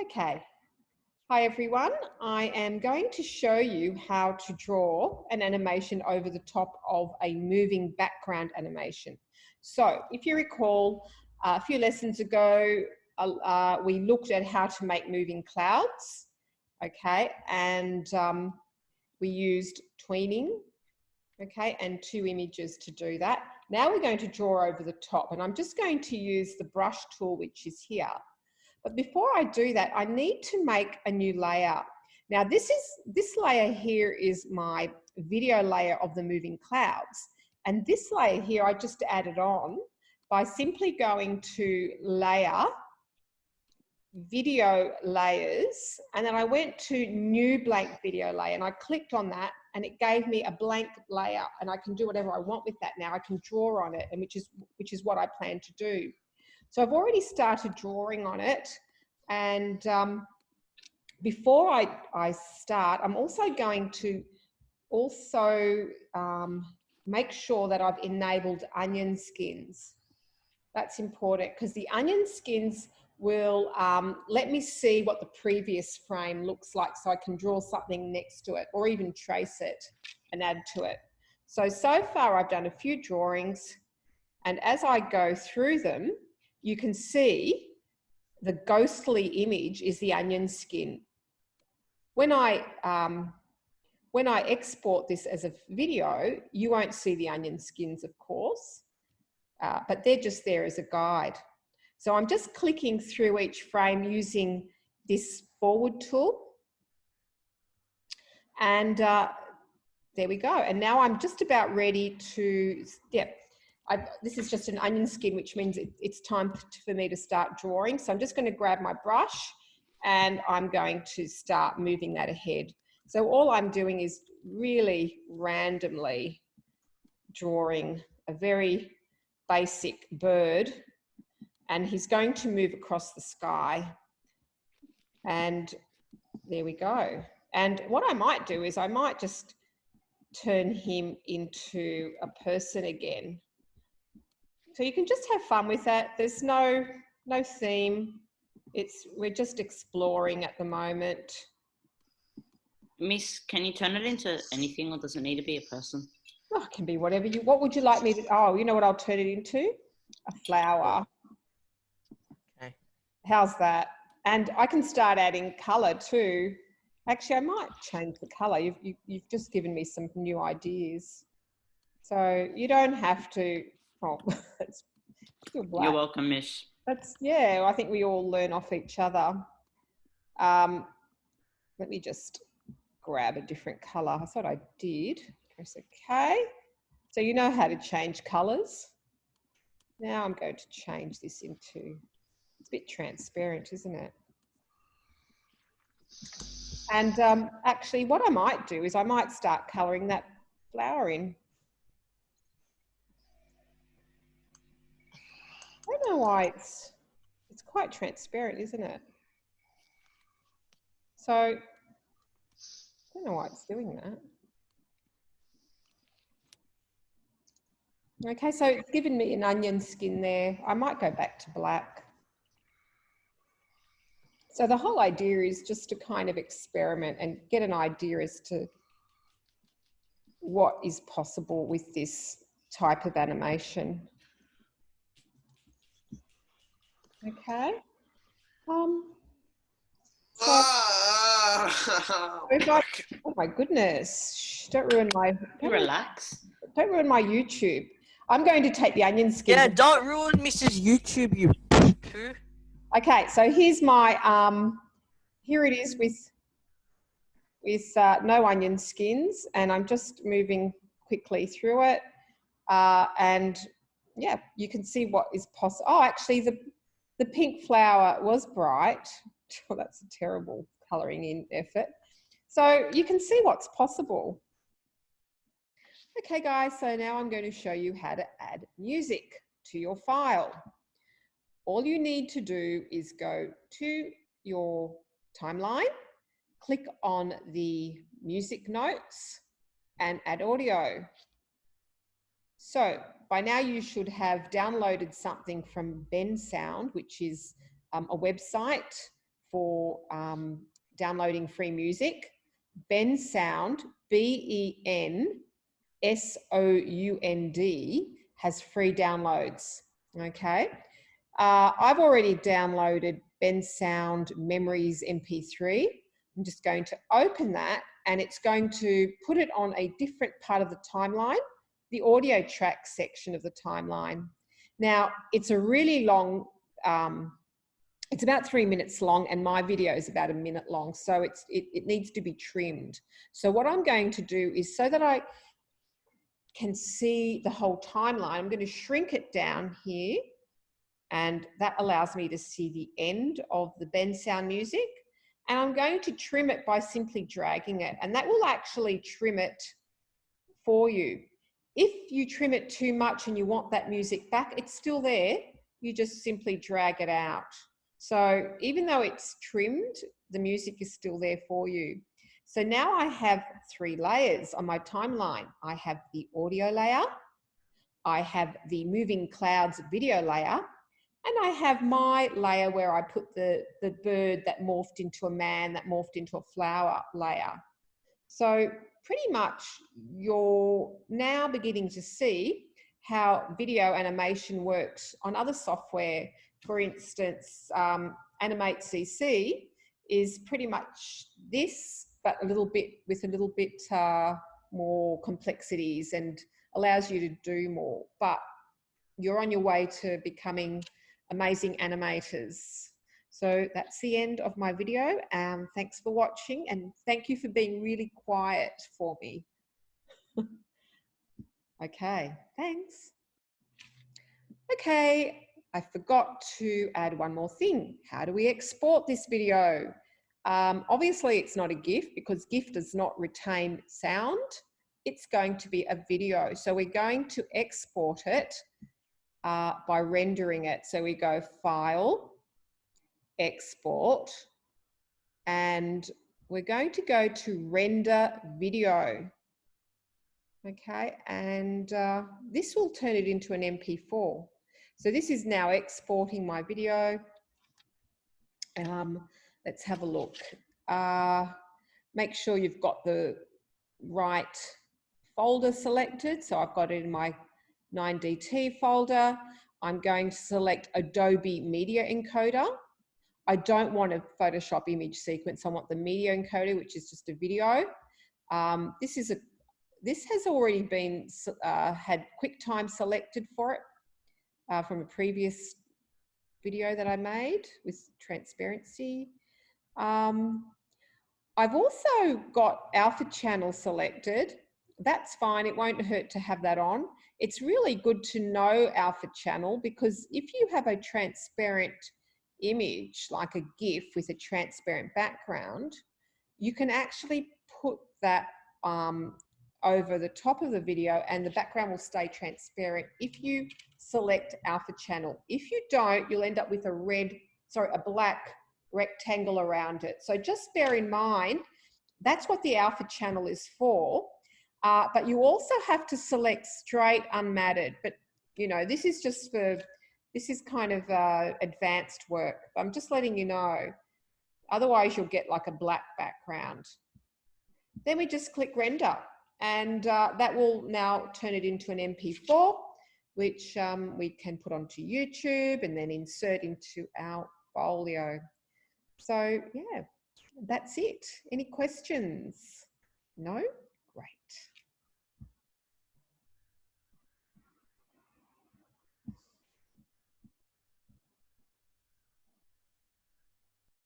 Okay, hi everyone. I am going to show you how to draw an animation over the top of a moving background animation. So if you recall, a few lessons ago, we looked at how to make moving clouds, okay, and we used tweening, okay, and two images to do that. Now we're going to draw over the top, and I'm just going to use the brush tool, which is here. But before I do that, I need to make a new layer. Now this layer here is my video layer of the moving clouds. And this layer here, I just added on by simply going to layer, video layers, and then I went to new blank video layer and I clicked on that and it gave me a blank layer, and I can do whatever I want with that now. I can draw on it, and which is what I plan to do. So I've already started drawing on it, and before I start, I'm also going to make sure that I've enabled onion skins. That's important because the onion skins will let me see what the previous frame looks like, so I can draw something next to it or even trace it and add to it. So far I've done a few drawings, and as I go through them, you can see the ghostly image is the onion skin. When I export this as a video, you won't see the onion skins, of course, but they're just there as a guide. So I'm just clicking through each frame using this forward tool. And there we go. And now I'm just about ready to, this is just an onion skin, which means it's time for me to start drawing. So I'm just going to grab my brush and I'm going to start moving that ahead. So all I'm doing is really randomly drawing a very basic bird, and he's going to move across the sky. And there we go. And what I might do is I might just turn him into a person again. So you can just have fun with that. There's no theme. We're just exploring at the moment. Miss, can you turn it into anything, or does it need to be a person? Oh, it can be whatever what would you like me to, oh, you know what I'll turn it into? A flower. Okay. How's that? And I can start adding colour too. Actually, I might change the colour. You've just given me some new ideas. So you don't have to, oh, it's still black. You're welcome, Miss. Yeah, I think we all learn off each other. Let me just grab a different colour. I thought I did. Press OK. So you know how to change colours. Now I'm going to change this into, it's a bit transparent, isn't it? And actually what I might do is I might start colouring that flower in. I don't know why it's quite transparent, isn't it? So I don't know why it's doing that. Okay, so it's given me an onion skin there. I might go back to black. So the whole idea is just to kind of experiment and get an idea as to what is possible with this type of animation. Okay. Oh my goodness! Shh, don't ruin my. Relax. Don't ruin my YouTube. I'm going to take the onion skin. Yeah, don't ruin Mrs. YouTube, you poo. Okay, so here's my here it is with no onion skins, and I'm just moving quickly through it, and yeah, you can see what is possible. Oh, actually, the pink flower was bright. Oh, that's a terrible colouring in effort. So you can see what's possible. Okay, guys, so now I'm going to show you how to add music to your file. All you need to do is go to your timeline, click on the music notes and add audio. So by now you should have downloaded something from Bensound, which is a website for downloading free music. Bensound, BENSOUND, has free downloads. Okay. I've already downloaded Bensound Memories MP3. I'm just going to open that, and it's going to put it on a different part of the timeline, the audio track section of the timeline. Now, it's a really long, it's about 3 minutes long, and my video is about 1 minute long, so it needs to be trimmed. So what I'm going to do is, so that I can see the whole timeline, I'm going to shrink it down here, and that allows me to see the end of the Bensound music. And I'm going to trim it by simply dragging it, and that will actually trim it for you. If you trim it too much and you want that music back, it's still there. You just simply drag it out. So even though it's trimmed, the music is still there for you. So now I have 3 layers on my timeline. I have the audio layer, I have the moving clouds video layer, and I have my layer where I put the bird that morphed into a man, that morphed into a flower layer. So pretty much you're now beginning to see how video animation works on other software. For instance, Animate CC is pretty much this, but a little bit more complexities, and allows you to do more. But you're on your way to becoming amazing animators. So that's the end of my video. Thanks for watching, and thank you for being really quiet for me. Okay, thanks. Okay, I forgot to add one more thing. How do we export this video? Obviously it's not a GIF, because GIF does not retain sound. It's going to be a video. So we're going to export it by rendering it. So we go File, Export, and we're going to go to Render Video. Okay, and this will turn it into an MP4. So this is now exporting my video. Let's have a look. Make sure you've got the right folder selected. So I've got it in my 9DT folder. I'm going to select Adobe Media Encoder. I don't want a Photoshop image sequence. I want the media encoder, which is just a video. This has already been had QuickTime selected for it from a previous video that I made with transparency. I've also got Alpha Channel selected. That's fine, it won't hurt to have that on. It's really good to know Alpha Channel, because if you have a transparent image, like a GIF with a transparent background, you can actually put that over the top of the video, and the background will stay transparent if you select Alpha Channel. If you don't, you'll end up with a black rectangle around it. So just bear in mind, that's what the Alpha Channel is for. But you also have to select straight unmatted. But you know, this is kind of advanced work. I'm just letting you know. Otherwise, you'll get like a black background. Then we just click render, and that will now turn it into an MP4, which we can put onto YouTube and then insert into our folio. So yeah, that's it. Any questions? No? Great.